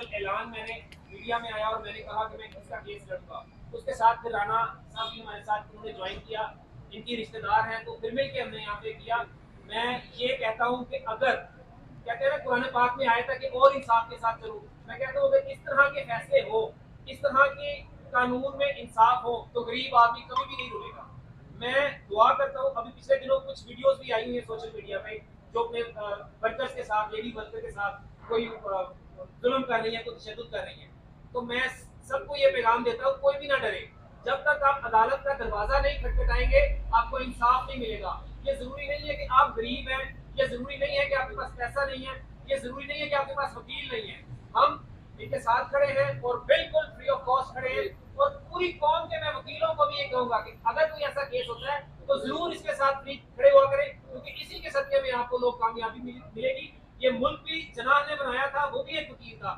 कल ऐलान मैंने मीडिया में आया और मैंने कहा कि मैं किसका केस लड़ूंगा, उसके साथ फिर राना साहब भी हमारे साथ उन्होंने ज्वाइन किया, इनकी रिश्तेदार हैं, तो फिर मिलकर हमने यहाँ पे किया। मैं ये कहता हूँ कि अगर कहते हैं ना कुरान पाक में आया था कि और इंसाफ के साथ चलो, मैं कहता हूँ अगर इस तरह के फैसले हो, इस तरह के कानून में इंसाफ हो, तो गरीब आदमी कभी भी नहीं रुकेगा। मैं दुआ करता हूँ, अभी पिछले दिनों कुछ वीडियोस भी आई हुई है सोशल मीडिया पे, जो अपने वर्कर्स के साथ, लेडी वर्कर के साथ कोई जुल्म कर रही है, कोई तशद्दुद कर रही है। तो मैं सबको ये पैगाम देता हूँ, कोई भी ना डरे, जब तक आप अदालत का दरवाजा नहीं खटखटाएंगे आपको इंसाफ नहीं मिलेगा। ये जरूरी नहीं है कि आप गरीब हैं, ये जरूरी नहीं है कि आपके पास पैसा नहीं है, ये जरूरी नहीं है कि आपके पास वकील नहीं है। हम इनके साथ खड़े हैं और बिल्कुल फ्री ऑफ कॉस्ट खड़े हैं। और पूरी कौम के मैं वकीलों को भी ये कहूंगा कि अगर कोई ऐसा केस होता है तो जरूर इसके साथ फ्री खड़े हुआ करें, क्योंकि इसी के सदके में आपको लोग कामयाबी मिलेगी। ये मुल्क भी जनाब ने बनाया था, वो भी एक वकील था।